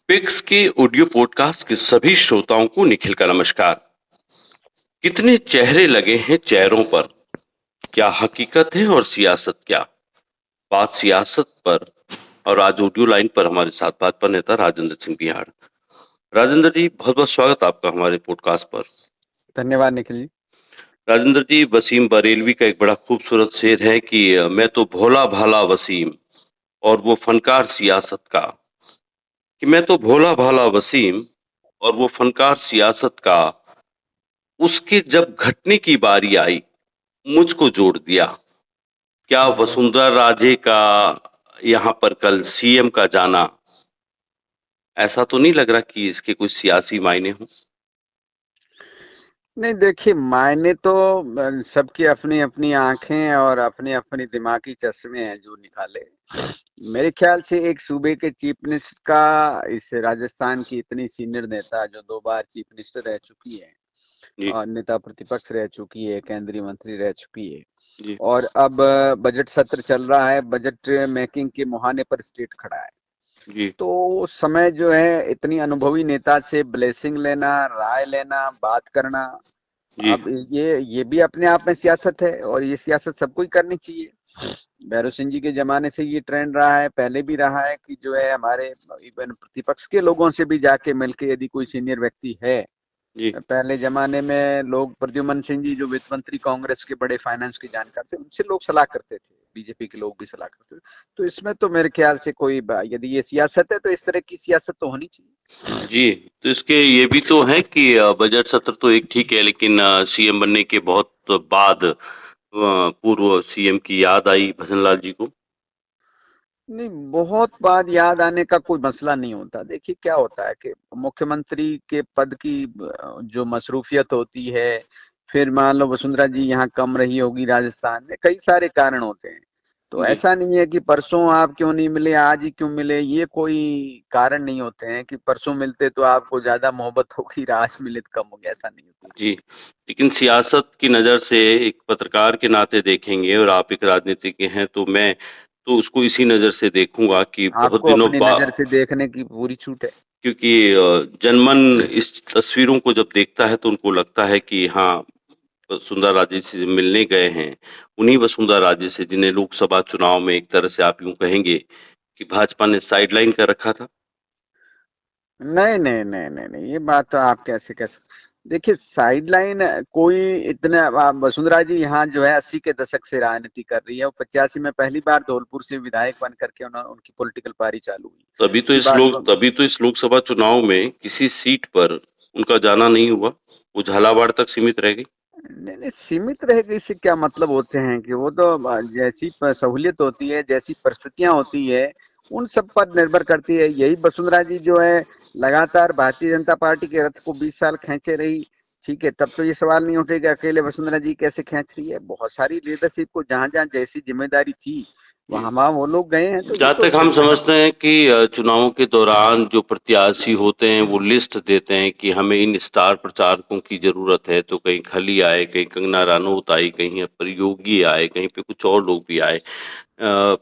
Pics के audio podcast के सभी श्रोताओं को निखिल का नमस्कार। कितने चेहरे लगे हैं चेहरों पर, क्या हकीकत है और सियासत क्या? बात सियासत पर। और आज ऑडियो लाइन पर हमारे साथ भाजपा नेता राजेंद्र सिंह बिहार। राजेंद्र जी, बहुत बहुत स्वागत आपका हमारे पॉडकास्ट पर। धन्यवाद निखिल जी। राजेंद्र जी, वसीम बरेलवी का एक बड़ा खूबसूरत शेर है कि मैं तो भोला भाला वसीम और वो फनकार सियासत का। कि मैं तो भोला भाला वसीम और वो फनकार सियासत का, उसके जब घटने की बारी आई मुझको जोड़ दिया। क्या बहुत वसुंधरा राजे का यहाँ पर कल सीएम का जाना, ऐसा तो नहीं लग रहा कि इसके कुछ सियासी मायने हों? नहीं, देखिए, मायने तो सबकी अपनी अपनी आंखें और अपने अपने दिमागी चश्मे हैं जो निकाले। मेरे ख्याल से एक सूबे के चीफ मिनिस्टर का, इस राजस्थान की इतनी सीनियर नेता जो 2 बार चीफ मिनिस्टर रह चुकी है जी। और नेता प्रतिपक्ष रह चुकी है, केंद्रीय मंत्री रह चुकी है, जी। और अब बजट सत्र चल रहा है, बजट मेकिंग के मुहाने पर स्टेट खड़ा है। जी। तो उस समय जो है इतनी अनुभवी नेता से ब्लेसिंग लेना, राय लेना, बात करना, जी। अब ये भी अपने आप में सियासत है और ये सियासत सबको ही करनी चाहिए। भैरव सिंह जी के जमाने से ये ट्रेंड रहा है, पहले भी रहा है कि जो है हमारे इवन प्रतिपक्ष के लोगों से भी जाके मिलके, यदि कोई सीनियर व्यक्ति है, जी। पहले जमाने में लोग प्रद्युमन सिंह जी जो वित्त मंत्री कांग्रेस के बड़े फाइनेंस के जानकार थे, उनसे लोग सलाह करते थे, बीजेपी के लोग भी सलाह करते थे। तो इसमें तो मेरे ख्याल से कोई यदि ये सियासत है तो इस तरह की सियासत तो होनी चाहिए। जी। तो इसके ये भी तो है कि बजट सत्र तो एक ठीक है, लेकिन सीएम बनने के बहुत बाद पूर्व सीएम की याद आई भजनलाल जी को। नहीं, बहुत बात याद आने का कोई मसला नहीं होता। देखिए क्या होता है कि मुख्यमंत्री के पद की जो मसरूफियत होती है, फिर मान लो वसुंधरा जी यहाँ कम रही होगी राजस्थान में, कई सारे कारण होते हैं। तो जी। ऐसा नहीं है कि परसों आप क्यों नहीं मिले आज ही क्यों मिले, ये कोई कारण नहीं होते हैं कि परसों मिलते तो आपको ज्यादा मोहब्बत होगी, आज मिले तो कम हो गया, ऐसा नहीं होता। जी, लेकिन सियासत की नज़र से एक पत्रकार के नाते देखेंगे और आप एक राजनीतिज्ञ हैं, तो मैं तो उसको इसी नज़र से देखूँगा कि बहुत आपको दिनों अपनी बा नजर से देखने की पूरी छूट है। क्योंकि जनमन इस तस्वीरों को जब देखता है तो उनको लगता है कि हाँ, वसुंधरा राजे से मिलने गए हैं, उन्हीं वसुंधरा राजे से जिन्हें लोकसभा चुनाव में एक तरह से आप यूँ कहेंगे कि भाजपा ने साइडलाइन कर रखा था। नहीं नहीं नहीं नहीं नहीं, ये बात तो आप कैसे कह सकते। देखिए, साइडलाइन कोई इतना, वसुंधरा जी यहाँ जो है 80 के दशक से राजनीति कर रही है, वो 85 में पहली बार धौलपुर से विधायक बन करके उन्होंने, उनकी पॉलिटिकल पारी चालू हुई। उसके बाद तभी तो इस लोकसभा चुनाव में किसी सीट पर उनका जाना नहीं हुआ, वो झालावाड़ तक सीमित रह गई। नहीं नहीं, सीमित रह गई से क्या मतलब होते हैं कि वो तो जैसी सहूलियत होती है, जैसी परिस्थितियां होती है, उन सब पर निर्भर करती है। यही वसुंधरा जी जो है लगातार भारतीय जनता पार्टी के रथ को 20 साल खींचे रही, ठीक है, तब तो ये सवाल नहीं उठेगा अकेले वसुंधरा जी कैसे खींच रही है। बहुत सारी लीडरशिप को जहां जहां जैसी जिम्मेदारी थी जी। वहां वहां वो लोग गए हैं, तो ये जहाँ तो तक हम समझते हैं कि चुनावों के दौरान जो प्रत्याशी होते हैं वो लिस्ट देते हैं कि हमें इन स्टार प्रचारकों की जरूरत है, तो कहीं खली आए, कहीं कंगना रनौत आई, कहीं पर योगी आए, कहीं पे कुछ और लोग भी आए। अ,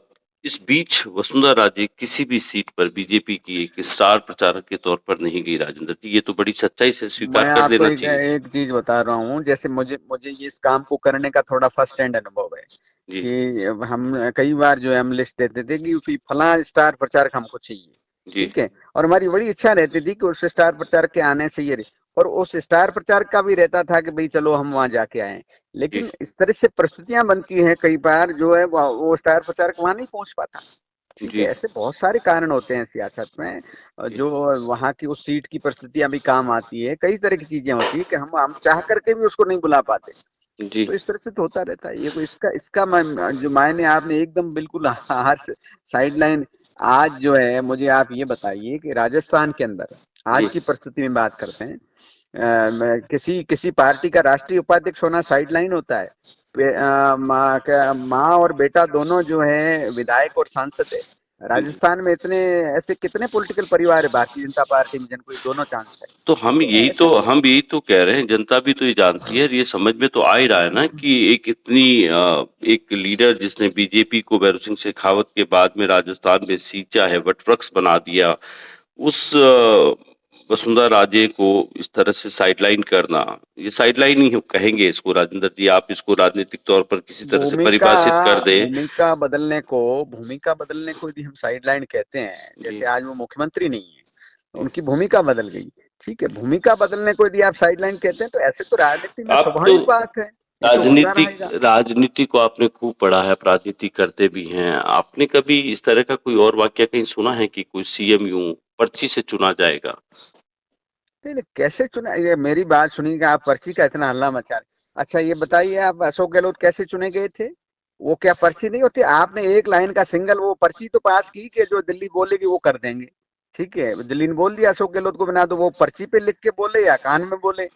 इस बीच वसुंधरा राजे किसी भी सीट पर बीजेपी की एक स्टार प्रचारक के तौर पर नहीं गई। राजेंद्र जी, ये तो बड़ी सच्चाई से मैं स्वीकार कर आपको लेना एक चाहिए। एक चीज बता रहा हूँ, जैसे मुझे मुझे ये इस काम को करने का थोड़ा फर्स्ट हैंड अनुभव है जी। कि हम कई बार जो है हम लिस्ट देते थे कि फला स्टार प्रचारक हमको चाहिए, जी। ठीक है, और हमारी बड़ी इच्छा रहती थी कि उस स्टार प्रचारक के आने से ये और उस स्टार प्रचारक का भी रहता था कि भाई चलो हम वहां जाके आए, जी। लेकिन इस तरह से परिस्थितियां बनती हैं कई बार जो है वो स्टार प्रचारक वहां नहीं पहुंच पाता। ठीक है, जी। ऐसे बहुत सारे कारण होते हैं सियासत में, जी। जो वहाँ की उस सीट की परिस्थितियां भी काम आती है, कई तरह की चीजें होती है कि हम चाह करके भी उसको नहीं बुला पाते। जी। तो इस तरह से तो होता रहता है। ये कोई इसका इसका जो मायने आपने एकदम बिल्कुल हर साइड लाइन। आज जो है मुझे आप ये बताइए कि राजस्थान के अंदर आज जी। की परिस्थिति में बात करते हैं, किसी किसी पार्टी का राष्ट्रीय उपाध्यक्ष होना साइड लाइन होता है। माँ और बेटा दोनों जो है विधायक और सांसद है। जी। राजस्थान में इतने ऐसे कितने पॉलिटिकल परिवार है भारतीय जनता पार्टी में जिनको ये दोनों चांस है। तो तो ऐसा नहीं। हम यही तो कह रहे हैं, जनता भी तो ये जानती है और ये समझ में तो आ ही रहा है ना कि एक इतनी एक लीडर जिसने बीजेपी को भैरव सिंह शेखावत के बाद में राजस्थान में सींचा है, वटवृक्ष बना दिया, उस वसुंधरा राजे को इस तरह से साइडलाइन करना, ये साइडलाइन ही कहेंगे इसको राजेंद्र जी, आप इसको राजनीतिक तौर पर किसी तरह से भूमिका परिभाषित कर दें। भूमिका बदलने को यदि हम साइडलाइन कहते हैं, जी, जैसे आज वो मुख्यमंत्री नहीं है, तो उनकी भूमिका बदल गई। ठीक है, भूमिका बदलने को यदि आप साइडलाइन कहते हैं, तो ऐसे तो राजनीति में आप तो स्वाभाविक बात है, ये तो होता राजनीतिक रहेगा। राजनीति को आपने खूब पढ़ा है, आप राजनीति करते भी हैं। आपने कभी इस तरह का कोई और वाकया कहीं सुना है कि कोई सीएम यूं पर्ची से चुना जाएगा? नहीं नहीं, कैसे चुना, ये मेरी बात सुनिएगा, आप पर्ची का इतना हल्ला मचा रहे। अच्छा ये बताइए, आप अशोक गहलोत कैसे चुने गए थे? वो क्या पर्ची नहीं होती? आपने एक लाइन का सिंगल वो पर्ची तो पास की कि जो दिल्ली बोलेगी वो कर देंगे। ठीक है, दिल्ली ने बोल दिया अशोक गहलोत को बना दो, वो पर्ची पे लिख के बोले या कान में बोले।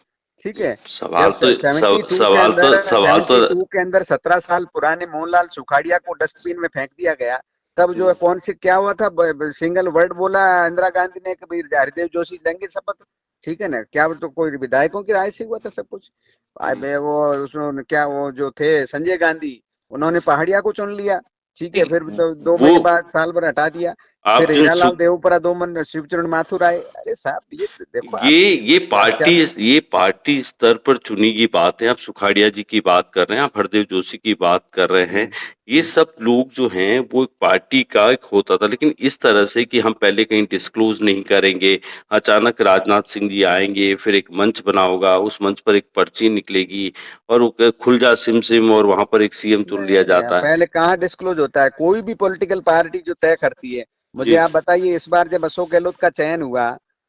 ठीक है, सवाल जब तो सेवेंटी टू के सवाल तो अंदर सवाल तो 17 साल पुराने मोहनलाल सुखाड़िया को डस्टबिन में फेंक दिया गया, तब जो है हम्म, कौन से क्या हुआ था, सिंगल वर्ड बोला इंदिरा गांधी ने, कबीर हरिदेव जोशी लेंगे शपथ। ठीक है ना, क्या वो तो कोई विधायकों की राय से हुआ था सब कुछ? हम्म। वो उसने क्या, वो जो थे संजय गांधी, उन्होंने पहाड़िया को चुन लिया। ठीक है, नहीं, फिर 2 महीने वो बाद साल भर हटा दिया। फिर आप जिन हीरालाल देवपुरा 2 मन शिवचरण माथुर आए। अरे साहब, ये देखो ये आप ये क्या पार्टी चल रहा ये पार्टी स्तर पर चुनी की बात है। आप सुखाड़िया जी की बात कर रहे हैं, आप हरदेव जोशी की बात कर रहे है। हैं। ये सब लोग जो हैं वो एक पार्टी का एक होता था, लेकिन इस तरह से कि हम पहले कहीं डिस्क्लोज नहीं करेंगे, अचानक राजनाथ सिंह जी आएंगे, फिर एक मंच बना होगा, उस मंच पर एक पर्ची निकलेगी और वो खुल जा सिम सिम और वहां पर एक सीएम चुन लिया नहीं नहीं, जाता है। पहले कहाँ डिस्क्लोज होता है? कोई भी पॉलिटिकल पार्टी जो तय करती है। मुझे जी, आप बताइए, इस बार जब अशोक गहलोत का चयन हुआ,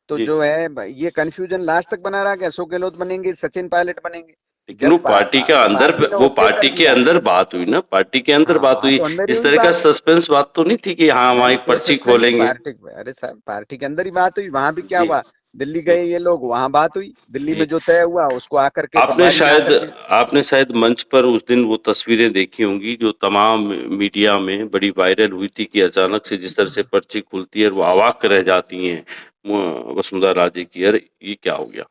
तो जी। जो है ये कंफ्यूजन लास्ट तक बना रहा कि अशोक गहलोत बनेंगे सचिन पायलट बनेंगे। लेकिन वो जब पार्टी ने वो ओके कर पार्टी के दिया। अंदर बात हुई ना, पार्टी के अंदर हाँ बात हाँ, हुई। तो अंदर ही इस हुई तरह का बात। सस्पेंस बात तो नहीं थी कि हाँ वहां नहीं एक कोई पर्ची सस्पेंस नहीं, खोलेंगे। अरे साहब, पार्टी के अंदर ही बात हुई, वहां भी क्या जी, हुआ? दिल्ली जी, गए ये लोग, वहां बात हुई, दिल्ली जी। में जो तय हुआ उसको आकर के आपने प्रभारी ने शायद आकर के। आपने शायद मंच पर उस दिन वो तस्वीरें देखी होंगी जो तमाम मीडिया में बड़ी वायरल हुई थी कि अचानक से जिस तरह से पर्ची खुलती है और वो अवाक रह जाती हैं वसुंधरा राजे की, अरे ये क्या हो गया?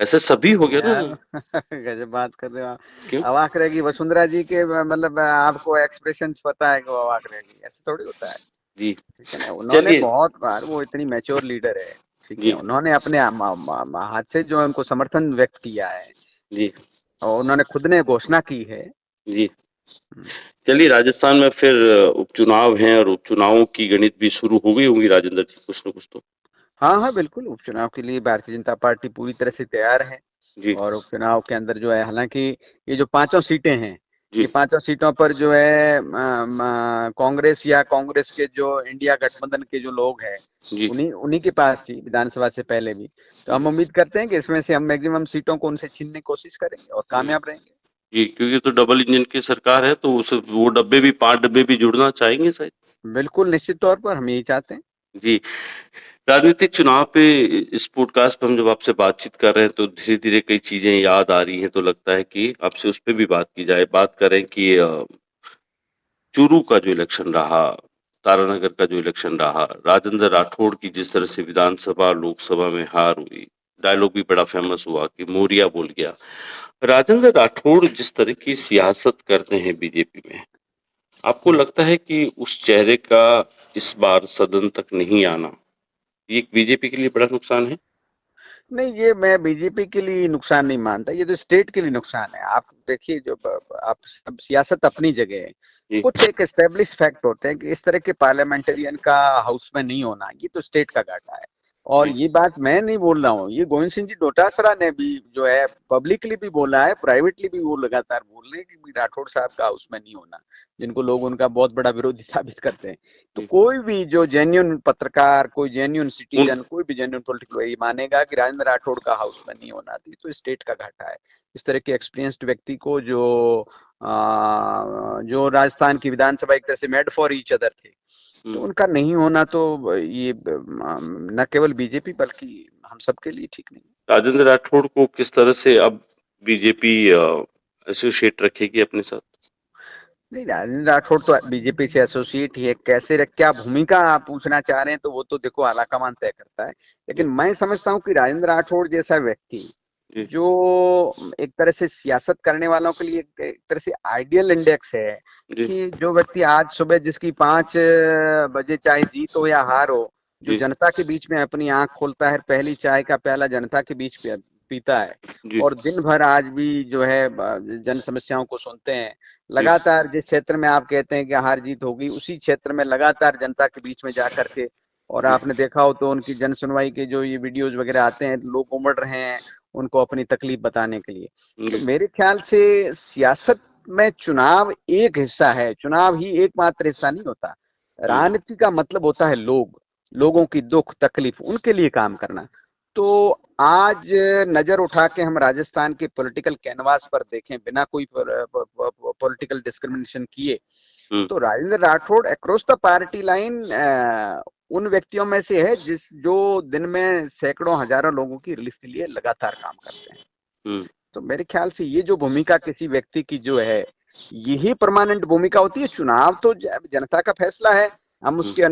ऐसे सभी हो गया यार ना। गजब बात कर रहे हो आप। क्यों? अवाक रहेगी वसुंधरा जी के, मतलब आपको एक्सप्रेशंस पता है कि वो अवाक रहेगी? ऐसे थोड़ी होता है। जी, ठीक है ना, उन्होंने चलिए। बहुत बार, वो इतनी मैच्योर लीडर है। ठीक है, जी, उन्होंने अपने हाथ से जो है उनको समर्थन व्यक्त किया है, जी, और उन्होंने खुद ने घोषणा की है। जी। हम्म। चलिए, राजस्थान में फिर उपचुनाव हैं और उपचुनावों की गणित भी शुरू हो गई होंगी राजेंद्र जी, कुछ न कुछ तो। हाँ हाँ, बिल्कुल, उपचुनाव के लिए भारतीय जनता पार्टी पूरी तरह से तैयार है। जी, और उपचुनाव के अंदर जो है, हालांकि ये जो पांचों सीटें हैं, जी, ये पांचों सीटों पर जो है कांग्रेस या कांग्रेस के जो इंडिया गठबंधन के जो लोग हैं, जी, उन्हीं उन्हीं के पास थी विधानसभा से पहले भी। तो हम जी, उम्मीद करते हैं कि इसमें से हम मैक्सिमम सीटों को उनसे छीनने की कोशिश करेंगे और जी, कामयाब रहेंगे। जी, क्योंकि तो डबल इंजन की सरकार है तो उस वो डब्बे भी 5 डब्बे भी जुड़ना चाहेंगे शायद। बिल्कुल, निश्चित तौर पर हम यही चाहते हैं। जी, राजनीतिक चुनाव पे इस पॉडकास्ट पे हम जब आपसे बातचीत कर रहे हैं तो धीरे-धीरे कई चीजें याद आ रही हैं, तो लगता है कि आपसे उस पे भी बात की जाए। बात करें कि चूरू का जो इलेक्शन रहा, तारानगर का जो इलेक्शन रहा, राजेंद्र राठौड़ की जिस तरह से विधानसभा, लोकसभा में हार हुई, डायलॉग भी बड़ा फेमस हुआ कि मोरिया बोल गया। राजेंद्र राठौड़ जिस तरह की सियासत करते हैं बीजेपी में, आपको लगता है कि उस चेहरे का इस बार सदन तक नहीं आना, ये बीजेपी के लिए बड़ा नुकसान है? नहीं, ये मैं बीजेपी के लिए नुकसान नहीं मानता, ये तो स्टेट के लिए नुकसान है। आप देखिए, जो आप सब सियासत अपनी जगह है, जी, कुछ एक एस्टेब्लिश फैक्ट होते हैं कि इस तरह के पार्लियामेंटेरियन का हाउस में नहीं होना, ये तो स्टेट का घाटा है। और जी, ये बात मैं नहीं बोल रहा हूँ, ये गोविंद सिंह जी डोटासरा ने भी जो है पब्लिकली भी बोला है, प्राइवेटली भी वो लगातार बोल रहे हैं कि राठौड़ साहब का हाउस में नहीं होना, जिनको लोग उनका बहुत बड़ा विरोधी साबित करते हैं। तो जी। कोई भी जो जेन्युइन पत्रकार, कोई जेन्युइन उन सिटीजन, कोई भी जेन्युइन पॉलिटिकल ये मानेगा कि राजेंद्र राठौड़ का हाउस में नहीं होना थी, तो स्टेट का घाटा है। इस तरह के एक्सपीरियंस्ड व्यक्ति को, जो राजस्थान की विधानसभा एक तरह से मेड फॉर ईच अदर थे, तो हुँ, उनका नहीं होना तो ये न केवल बीजेपी बल्कि हम सबके लिए ठीक नहीं। राजेंद्र राठौड़ को किस तरह से अब बीजेपी एसोसिएट रखेगी अपने साथ? नहीं, राजेंद्र राठौड़ तो बीजेपी से एसोसिएट ही है, कैसे क्या भूमिका आप पूछना चाह रहे हैं, तो वो तो देखो आलाकमान तय करता है। लेकिन जी, मैं समझता हूँ कि राजेंद्र राठौड़ जैसा व्यक्ति, जी, जो एक तरह से सियासत करने वालों के लिए एक तरह से आइडियल इंडेक्स है, जी, कि जो व्यक्ति आज सुबह जिसकी 5 बजे चाहे जीत हो या हार हो, जो जी, जनता के बीच में अपनी आंख खोलता है, पहली चाय का प्याला जनता के बीच पीता है, जी, और दिन भर आज भी जो है जन समस्याओं को सुनते हैं। जी, लगातार जिस क्षेत्र में आप कहते हैं कि हार जीत होगी, उसी क्षेत्र में लगातार जनता के बीच में जाकर के, और जी, आपने देखा हो तो उनकी जन सुनवाई के जो ये वीडियोज वगैरह आते हैं, लोग उमड़ रहे हैं उनको अपनी तकलीफ बताने के लिए। तो जी, मेरे ख्याल से सियासत में चुनाव एक हिस्सा है, चुनाव ही एकमात्र हिस्सा नहीं होता। जी, राजनीति का मतलब होता है लोग, लोगों की दुख तकलीफ उनके लिए काम करना। तो आज नजर उठा के हम राजस्थान के पॉलिटिकल कैनवास पर देखें, बिना कोई पॉलिटिकल डिस्क्रिमिनेशन किए, हुँ, तो Rajendra Rathore across the party line उन व्यक्तियों में से है जिस जो दिन में सैकड़ों हजारों लोगों की रिलीफ के लिए लगातार काम करते हैं। हुँ, तो मेरे ख्याल से ये जो भूमिका किसी व्यक्ति की जो है, यही परमानेंट भूमिका होती है। चुनाव तो जनता का फैसला है, हम हुँ, उसके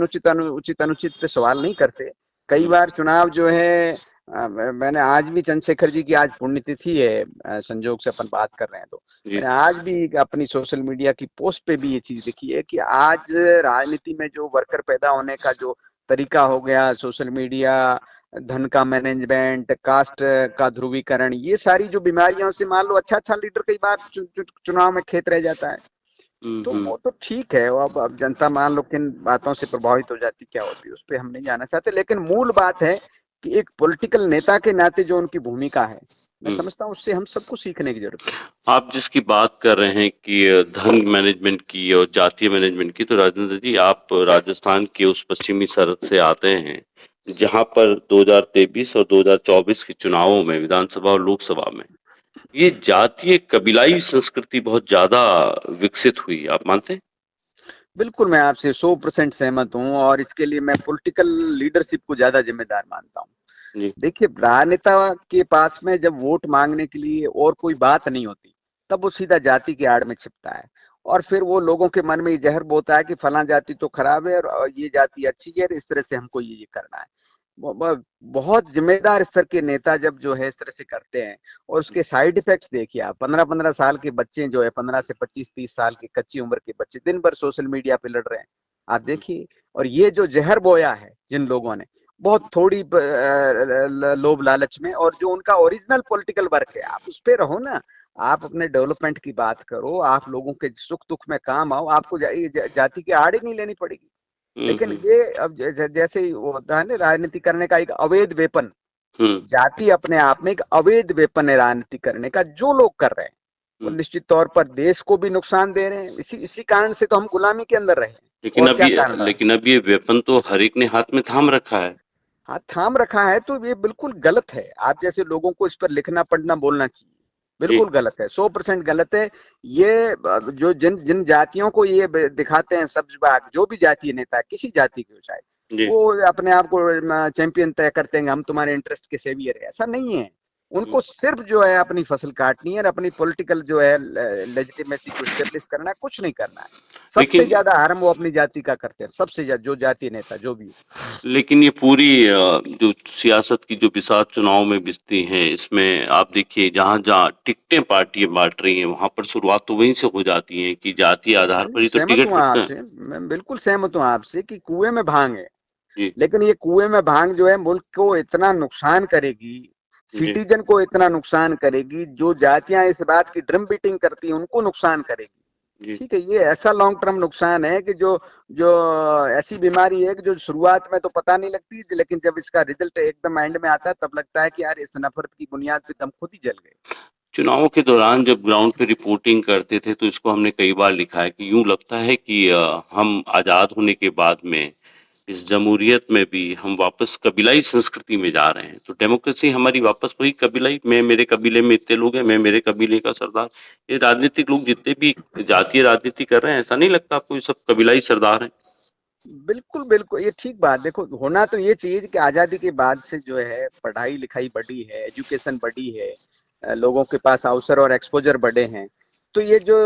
उचित अनुचित पे सवाल नहीं करते। कई हुँ, बार चुनाव जो है, मैंने आज भी चंद्रशेखर जी की आज पुण्यतिथि है, संजोग से अपन बात कर रहे हैं, तो जी, मैंने आज भी अपनी सोशल मीडिया की पोस्ट पे भी ये चीज लिखी है कि आज राजनीति में जो वर्कर पैदा होने का जो तरीका हो गया, सोशल मीडिया, धन का मैनेजमेंट, कास्ट का ध्रुवीकरण, ये सारी जो बीमारियों से मान लो अच्छा अच्छा लीडर कई बार चुनाव में खेत रह जाता है। हुँ, तो हुँ। वो तो ठीक है, अब जनता मान लो किन बातों से प्रभावित हो जाती क्या होती है उस पर हम नहीं जाना चाहते, लेकिन मूल बात है कि एक पॉलिटिकल नेता के नाते जो उनकी भूमिका है, मैं हुँ। समझता हूँ उससे हम सबको सीखने की जरूरत है। आप जिसकी बात कर रहे हैं कि धन मैनेजमेंट की और जातीय मैनेजमेंट की, तो राजेंद्र जी आप राजस्थान के उस पश्चिमी सरहद से आते हैं, जहाँ पर 2023 और 2024 के चुनावों में विधानसभा और लोकसभा में ये जातीय कबीलाई संस्कृति बहुत ज़्यादा विकसित हुई, आप मानते हैं? बिल्कुल, मैं आपसे 100% सहमत हूँ, और इसके लिए मैं पॉलिटिकल लीडरशिप को ज्यादा जिम्मेदार मानता हूँ। जी, देखिए, राजनेता के पास में जब वोट मांगने के लिए और कोई बात नहीं होती, तब वो सीधा जाति की आड़ में छिपता है, और फिर वो लोगों के मन में ये जहर बोता है कि फला जाति तो खराब है और ये जाति अच्छी है, इस तरह से हमको ये करना है। बहुत जिम्मेदार स्तर के नेता जब जो है इस तरह से करते हैं, और उसके साइड इफेक्ट्स देखिए आप, 15-15 साल के बच्चे जो है, 15 से 25-30 साल के कच्ची उम्र के बच्चे दिन भर सोशल मीडिया पे लड़ रहे हैं, आप देखिए। और ये जो जहर बोया है जिन लोगों ने, बहुत थोड़ी लोभ लालच में, और जो उनका ओरिजिनल पॉलिटिकल वर्क है, आप उस पे रहो ना, आप अपने डेवलपमेंट की बात करो, आप लोगों के सुख दुख में काम आओ, आपको जाति की आड़ ही नहीं लेनी पड़ेगी। हुँ, लेकिन हुँ, ये अब जैसे ही वो होता है ना, राजनीति करने का एक अवैध वेपन, हुँ, जाति अपने आप में एक अवैध वेपन है राजनीति करने का, जो लोग कर रहे हैं वो हुँ। निश्चित तौर पर देश को भी नुकसान दे रहे हैं। इसी इसी कारण से तो हम गुलामी के अंदर रहे हैं, और क्या कारण रहा। लेकिन अब ये वेपन तो हर एक ने हाथ में थाम रखा है। हाथ थाम रखा है, तो ये बिल्कुल गलत है। आप जैसे लोगों को इस पर लिखना पढ़ना बोलना चाहिए, जी, बिल्कुल गलत है, 100% गलत है। ये जो जिन जिन जातियों को ये दिखाते हैं सब्ज बाग, जो भी जातीय नेता है, किसी जाति के हो चाहे, जी। वो अपने आप को चैंपियन तय करते हैं, हम तुम्हारे इंटरेस्ट के सेवियर है, ऐसा नहीं है। हुँ, उनको सिर्फ जो है अपनी फसल काटनी है और अपनी पॉलिटिकल जो है लेजिटिमेसी को स्टेब्लिश करना है, कुछ नहीं करना है। सबसे लेकिन ज्यादा हार्म वो अपनी जाति का करते हैं, सबसे ज्यादा जो जातीय नेता जो भी हो। लेकिन ये पूरी जो सियासत की जो बिसात चुनाव में बिजती हैं, इसमें आप देखिए जहाँ-जहाँ टिकटें पार्टियाँ बाँट रही हैं, वहाँ पर शुरुआत तो वहीं से हो जाती है कि जातीय आधार हाँ जी, पर ही तो सहमत टिकट हूँ बिकते हैं। आपसे, मैं बिल्कुल सहमत हूँ आपसे कि कुएं में भांग है, जी, लेकिन ये कुएं में भांग जो है मुल्क को इतना नुकसान करेगी, जी, सिटीजन को इतना नुकसान करेगी, जो जातियां इस बात की ड्रम बीटिंग करती हैं उनको नुकसान करेगी। जी। ठीक है, ये ऐसा लॉन्ग टर्म नुकसान है कि जो जो ऐसी बीमारी है कि जो शुरुआत में तो पता नहीं लगती, लेकिन जब इसका रिजल्ट एकदम एंड में आता है तब लगता है कि यार इस नफरत की बुनियाद पे हम खुद ही जल गए। चुनावों के दौरान जब ग्राउंड पे रिपोर्टिंग करते थे, तो इसको हमने कई बार लिखा है कि यूँ लगता है कि हम आज़ाद होने के बाद में इस जमहूरियत में भी हम वापस कबीलाई संस्कृति में जा रहे हैं। तो डेमोक्रेसी हमारी वापस वही कबीलाई, मैं मेरे कबीले में इतने लोग हैं, मैं मेरे कबीले का सरदार। ये राजनीतिक लोग जितने भी जातीय राजनीति कर रहे हैं, ऐसा नहीं लगता आपको ये सब कबीलाई सरदार हैं? बिल्कुल बिल्कुल, ये ठीक बात, देखो होना तो ये चाहिए कि आजादी के बाद से जो है पढ़ाई लिखाई बढ़ी है, एजुकेशन बढ़ी है, लोगों के पास अवसर और एक्सपोजर बढ़े हैं, तो ये जो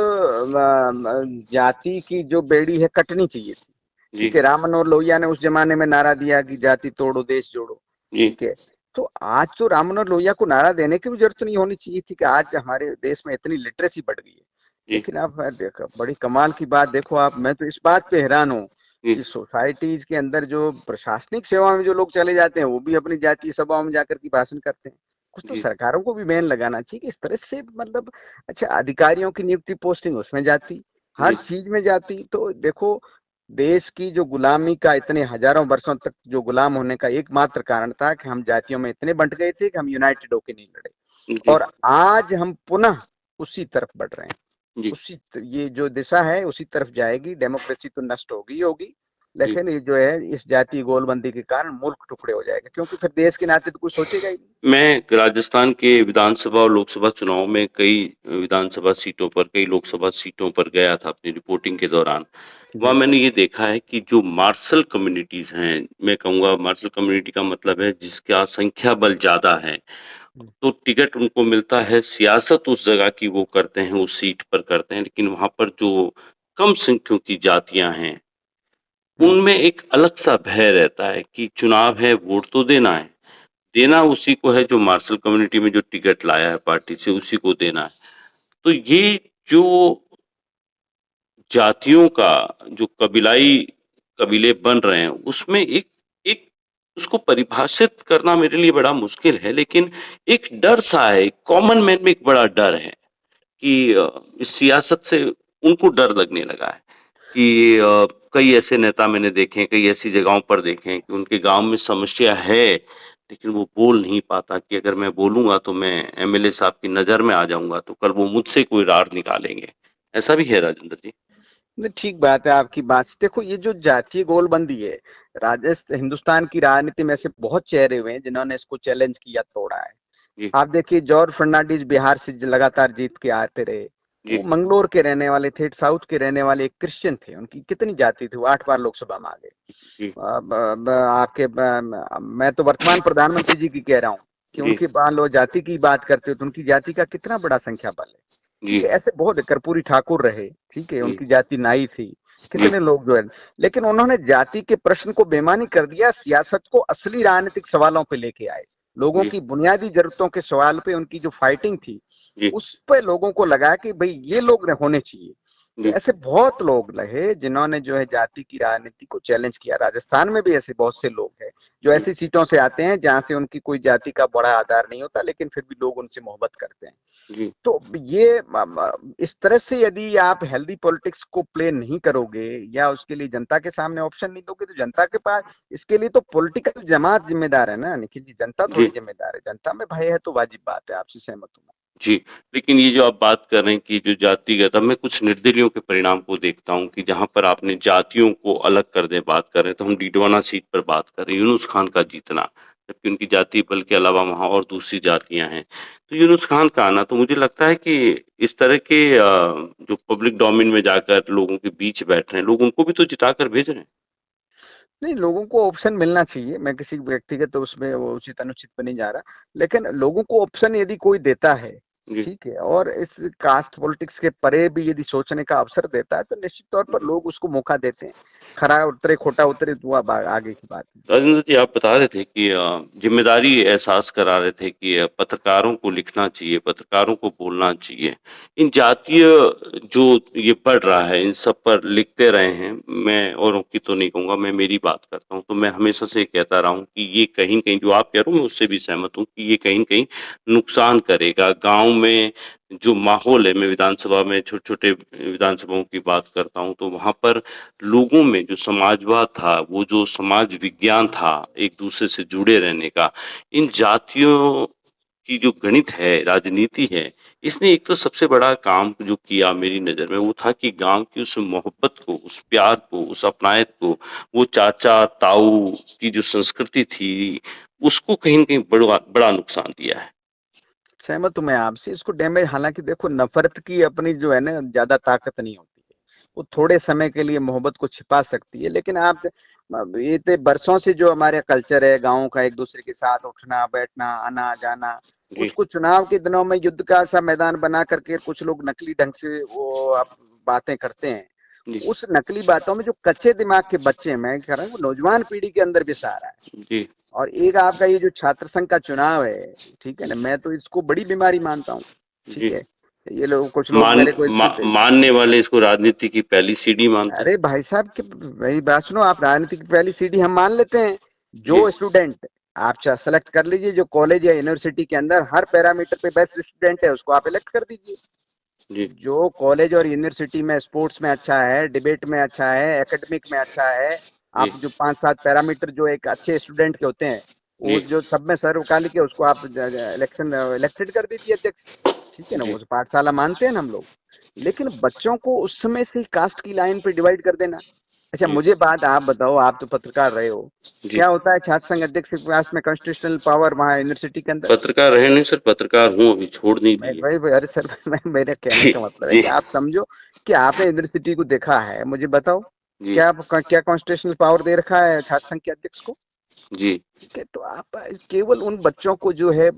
जाति की जो बेड़ी है कटनी चाहिए थी। जी, ठीक है, राम मनोहर लोहिया ने उस जमाने में नारा दिया कि जाति तोड़ो देश जोड़ो। जी, ठीक है, तो आज तो राम मनोहर लोहिया को नारा देने की भी जरूरत नहीं होनी चाहिए थी कि आज हमारे देश में इतनी लिटरेसी बढ़ गई है। जी, लेकिन आप देखो, बड़ी कमाल की बात देखो आप, मैं तो इस बात पे हैरान हूँ जी, कि सोसाइटीज के अंदर जो प्रशासनिक सेवा में जो लोग चले जाते हैं वो भी अपनी जातीय सभाओं में जाकर के भाषण करते हैं। कुछ तो जी, सरकारों को भी बैन लगाना चाहिए कि इस तरह से मतलब अच्छा अधिकारियों की नियुक्ति पोस्टिंग उसमें जाती, हर जी, चीज में जाती। तो देखो देश की जो गुलामी का इतने हजारों वर्षों तक जो गुलाम होने का एकमात्र कारण था कि हम जातियों में इतने बंट गए थे कि हम यूनाइटेड होके नहीं लड़े। जी, और आज हम पुनः उसी तरफ बढ़ रहे हैं। जी, उसी ये जो दिशा है उसी तरफ जाएगी। डेमोक्रेसी तो नष्ट होगी ही होगी, जी। लेकिन ये जो है इस जातीय गोलबंदी के कारण मुल्क टुकड़े हो जाएगा, क्योंकि फिर देश के नाते तो कुछ सोचेगा ही नहीं। मैं राजस्थान के विधानसभा और लोकसभा चुनाव में कई विधानसभा सीटों पर, कई लोकसभा सीटों पर गया था अपनी रिपोर्टिंग के दौरान। वहाँ जी। मैंने ये देखा है कि जो मार्शल कम्युनिटीज़ हैं, मैं कहूँगा मार्शल कम्युनिटी का मतलब है जिसका संख्या बल ज़्यादा है, तो टिकट उनको मिलता है, सियासत उस जगह की वो करते हैं, उस सीट पर करते हैं, लेकिन वहाँ पर जो कम संख्यों की जातियाँ हैं, हम्म। उनमें एक अलग-सा भय रहता है कि चुनाव है, वोट तो देना है। देना उसी को है जो मार्शल कम्युनिटी में जो टिकट लाया है पार्टी से, उसी को देना है। तो ये जो जातियों का जो कबीले बन रहे हैं, उसमें एक एक उसको परिभाषित करना मेरे लिए बड़ा मुश्किल है, लेकिन एक डर सा है, कॉमन मैन में एक बड़ा डर है कि इस सियासत से उनको डर लगने लगा है कि कई ऐसे नेता मैंने देखे हैं, कई ऐसी जगहों पर देखे हैं कि उनके गांव में समस्या है, लेकिन वो बोल नहीं पाता कि अगर मैं बोलूंगा तो मैं एमएलए साहब की नजर में आ जाऊंगा, तो कल वो मुझसे कोई रार निकालेंगे। ऐसा भी है राजेंद्र जी। नहीं, ठीक बात है आपकी बात से। देखो ये जो जातीय गोलबंदी है, राजस्थान हिंदुस्तान की राजनीति में ऐसे बहुत चेहरे हुए हैं जिन्होंने इसको चैलेंज किया, तोड़ा है। जी, आप देखिए जॉर्ज फर्नांडिस बिहार से लगातार जीत के आते रहे। वो जी, मंगलोर के रहने वाले थे, साउथ के रहने वाले, एक क्रिश्चियन थे। उनकी कितनी जाति थी, वो 8 बार लोकसभा में आ गए। जी, मैं तो वर्तमान प्रधानमंत्री जी की कह रहा हूँ कि जी, उनकी मान लो जाति की बात करते हो तो उनकी जाति का कितना बड़ा संख्या बल है। ठीक जी, है, ऐसे बहुत है। कर्पूरी ठाकुर रहे, ठीक है, जी, उनकी जाति नाई थी। जी, कितने लोग जो है, लेकिन उन्होंने जाति के प्रश्न को बेमानी कर दिया, सियासत को असली राजनीतिक सवालों पे लेके आए। लोगों जी, की बुनियादी जरूरतों के सवाल पे उनकी जो फाइटिंग थी, जी, उस पे लोगों को लगा कि भाई ये लोग होने चाहिए। तो जी, ऐसे बहुत लोग रहे जिन्होंने जो है जाति की राजनीति को चैलेंज किया। राजस्थान में भी ऐसे बहुत से लोग हैं जो जी, ऐसी सीटों से आते हैं जहां से उनकी कोई जाति का बड़ा आधार नहीं होता, लेकिन फिर भी लोग उनसे मोहब्बत करते हैं। जी, तो ये इस तरह से यदि आप हेल्दी पॉलिटिक्स को प्ले नहीं करोगे या उसके लिए जनता के सामने ऑप्शन नहीं दोगे, तो जनता के पास इसके लिए तो पॉलिटिकल जमात जिम्मेदार है ना निखिल जी, जनता थोड़ी जी, जिम्मेदार है। जनता में भय है तो वाजिब बात है, आपसे सहमत हूँ मैं। जी, लेकिन ये जो आप बात कर रहे हैं कि जो जातिगत, अब मैं कुछ निर्दलियों के परिणाम को देखता हूँ कि जहाँ पर आपने जातियों को अलग कर दे बात कर रहे हैं, तो हम डीडवाना सीट पर बात कर रहे हैं, यूनुस खान का जीतना, जबकि उनकी जाति बल के अलावा वहाँ और दूसरी जातियाँ हैं। तो यूनुस खान का आना, तो मुझे लगता है कि इस तरह के जो पब्लिक डोमेन में जाकर लोगों के बीच बैठ रहे हैं, लोग उनको भी तो जिता कर भेज रहे हैं। नहीं, लोगों को ऑप्शन मिलना चाहिए। मैं किसी व्यक्तिगत तो उसमें वो उचित अनुचित पे नहीं जा रहा, लेकिन लोगों को ऑप्शन यदि कोई देता है, जी, ठीक है, और इस कास्ट पॉलिटिक्स के परे भी यदि सोचने का अवसर देता है तो निश्चित तौर पर लोग उसको मौका देते हैं। खरा उतरे खोटा उतरे तो अब आगे की बात है। राजेंद्र जी, आप बता रहे थे कि जिम्मेदारी एहसास करा रहे थे कि पत्रकारों को लिखना चाहिए, पत्रकारों को बोलना चाहिए। इन जातीय जो ये बढ़ रहा है, इन सब पर लिखते रहे हैं। मैं औरों की तो नहीं कहूँगा, मैं मेरी बात करता हूँ। तो मैं हमेशा से कहता रहा हूँ कि ये कहीं न कहीं जो आप कह रहे हो, मैं उससे भी सहमत हूँ कि ये कहीं न कहीं नुकसान करेगा। गाँव में जो माहौल है, मैं विधानसभा में छोटे-छोटे विधानसभाओं की बात करता हूँ, तो वहाँ पर लोगों में जो समाजवाद था, वो जो समाज विज्ञान था, एक दूसरे से जुड़े रहने का, इन जातियों की जो गणित है, राजनीति है, इसने एक तो सबसे बड़ा काम जो किया मेरी नज़र में, वो था कि गाँव की उस मोहब्बत को, उस प्यार को, उस अपनायत को, वो चाचा, ताऊ की जो संस्कृति थी, उसको कहीं न कहीं बड़ा बड़ा नुकसान दिया है। सहमत हूं मैं आपसे। इसको डैमेज, हालांकि देखो नफरत की अपनी जो है ना ज्यादा ताकत नहीं होती है। वो थोड़े समय के लिए मोहब्बत को छिपा सकती है, लेकिन आप ये तो बरसों से जो हमारे कल्चर है गाँव का, एक दूसरे के साथ उठना बैठना आना जाना, जी, उसको चुनाव के दिनों में युद्ध का सा मैदान बना करके कुछ लोग नकली ढंग से वो आप बातें करते हैं। जी, उस नकली बातों में जो कच्चे दिमाग के बच्चे हैं, मैं कह रहा हूँ वो नौजवान पीढ़ी के अंदर भी सहारा है। जी, और एक आपका ये जो छात्र संघ का चुनाव है, ठीक है ना, मैं तो इसको बड़ी बीमारी मानता हूँ। ठीक जी, है, ये लोग, कुछ लोग मेरे को इसमें मानने वाले इसको राजनीति की पहली सीढ़ी मानते हैं। अरे भाई साहब की वही बात सुनो, आप राजनीति की पहली सीढ़ी हम मान लेते हैं। जो जी स्टूडेंट आप सेलेक्ट कर लीजिए, जो कॉलेज या यूनिवर्सिटी के अंदर हर पैरामीटर पे बेस्ट स्टूडेंट है, उसको आप इलेक्ट कर दीजिए। जी जो कॉलेज और यूनिवर्सिटी में स्पोर्ट्स में अच्छा है, डिबेट में अच्छा है, एकेडमिक में अच्छा है, जी आप जो 5-7 पैरामीटर जो एक अच्छे स्टूडेंट के होते हैं, वो जी जो सब में सर्व काली के, उसको आप इलेक्शन इलेक्टेड कर दीजिए अध्यक्ष। ठीक है ना, जी वो तो पाठशाला मानते हैं ना हम लोग। लेकिन बच्चों को उस समय से ही कास्ट की लाइन पे डिवाइड कर देना। अच्छा, जी मुझे बात आप बताओ, आप तो पत्रकार रहे हो, जी क्या होता है छात्र संघ अध्यक्ष के पास में कॉन्स्टिट्यूशनल पावर वहां यूनिवर्सिटी के अंदर? पत्रकार रहे नहीं सर, पत्रकार हूँ, अभी छोड़ नहीं मैं दिए। वही अरे सर मैं मेरे कहने जी का मतलब है जी कि आप समझो कि आपने यूनिवर्सिटी को देखा है, मुझे बताओ, जी क्या कॉन्स्टिट्यूशनल पावर दे रखा है छात्र संघ के अध्यक्ष को? जी। ठीक है, तो आप केवल उन बच्चों को जो है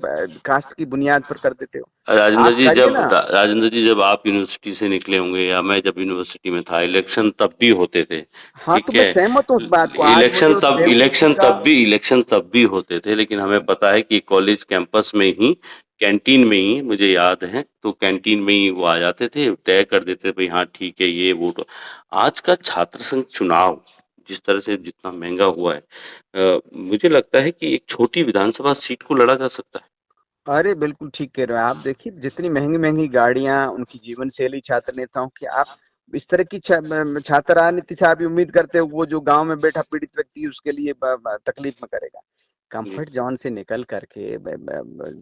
कास्ट की बुनियाद पर कर देते हो। राजेंद्र आप जी करिए जब ना। राजेंद्र जी जब आप यूनिवर्सिटी से निकले होंगे या मैं जब यूनिवर्सिटी में था, इलेक्शन तब भी होते थे। हाँ, तो ठीक मैं है। सहमत हूँ उस बात को, आज मुझे उस बेवकूफी का। इलेक्शन तब भी होते थे, लेकिन हमें पता है कि कॉलेज कैंपस में ही, कैंटीन में ही, मुझे याद है, तो कैंटीन में ही वो आ जाते थे, तय कर देते थे भाई हाँ ठीक है ये वोट। आज का छात्र संघ चुनाव जिस तरह से जितना महंगा हुआ है, मुझे लगता है कि एक छोटी विधानसभा सीट को लड़ा जा सकता है। अरे बिल्कुल ठीक कह रहे हो आप। देखिए, जितनी महंगी महंगी गाड़ियां, उनकी जीवन शैली छात्र नेताओं की, आप इस तरह की छात्र राजनीति से आप ये उम्मीद करते हो वो जो गांव में बैठा पीड़ित व्यक्ति है, उसके लिए तकलीफ में करेगा? जी कंफर्ट जोन से निकल करके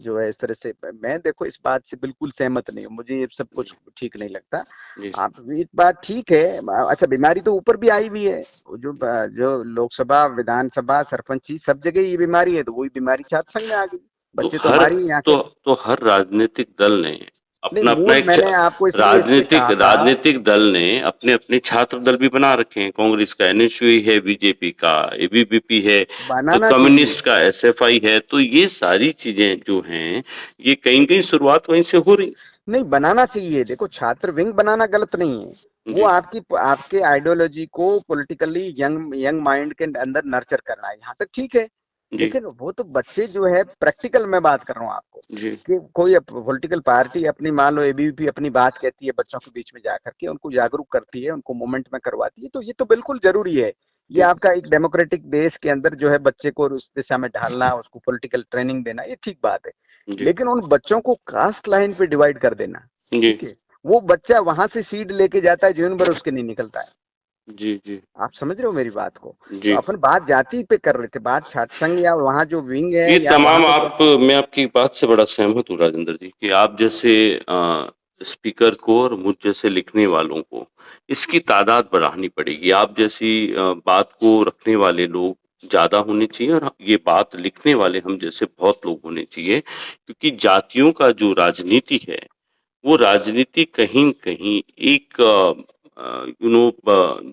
जो है इस तरह से, मैं देखो इस बात से बिल्कुल सहमत नहीं हूँ, मुझे ये सब कुछ जी ठीक नहीं लगता। जी आप ये बात ठीक है। अच्छा, बीमारी तो ऊपर भी आई हुई है, वो जो लोकसभा, विधानसभा, सरपंची, सब जगह ये बीमारी है, तो वही बीमारी छात्र संघ में आ गई। तो बच्चे तो हर हमारी ही यहाँ के। तो हर राजनीतिक दल ने नहीं, अपना अपना मूल एक मैंने आपको इसलिए इस पे राजनीतिक कहा था। राजनीतिक दल ने अपने अपने छात्र दल भी बना रखे हैं। कांग्रेस का एनएसयूआई है, बीजेपी का एबीवीपी है, बनाना चाहिए। कम्युनिस्ट का एसएफआई है। तो ये सारी चीजें जो हैं, ये कहीं कहीं शुरुआत वहीं से हो रही। नहीं, बनाना चाहिए। देखो, छात्र विंग बनाना गलत नहीं है। वो जी आपकी आपके आइडियोलॉजी को पॉलिटिकली यंग यंग माइंड के अंदर नर्चर करना है, यहाँ तक ठीक है। जी लेकिन वो तो बच्चे जो है, प्रैक्टिकल में बात कर रहा हूँ आपको, जी कि कोई पॉलिटिकल पार्टी अपनी, मान लो एबीवीपी अपनी बात कहती है बच्चों के बीच में जाकर के, उनको जागरूक करती है, उनको मूवमेंट में करवाती है, तो ये तो बिल्कुल जरूरी है। ये जी आपका एक डेमोक्रेटिक देश के अंदर जो है बच्चे को उस दिशा में ढालना, उसको पॉलिटिकल ट्रेनिंग देना, ये ठीक बात है। जी लेकिन उन बच्चों को कास्ट लाइन पे डिवाइड कर देना, जी ठीक है, वो बच्चा वहां से सीड लेके जाता है, जीवन भर उसके नहीं निकलता है। जी जी आप समझ रहे हो मेरी बात को? तो जी। अपन बात जाति पे कर रहे थे, बात छात्र संघ या वहाँ जो विंग है ये या वहां तमाम पे आप मैं आपकी बात से बड़ा सहमत हूँ राजेंद्र जी, कि आप जैसे स्पीकर को और मुझ जैसे लिखने वालों को इसकी तादाद बढ़ानी पड़ेगी। आप जैसी बात को रखने वाले लोग ज्यादा होने चाहिए, और ये बात लिखने वाले हम जैसे बहुत लोग होने चाहिए, क्योंकि जातियों का जो राजनीति है, वो राजनीति कहीं कहीं एक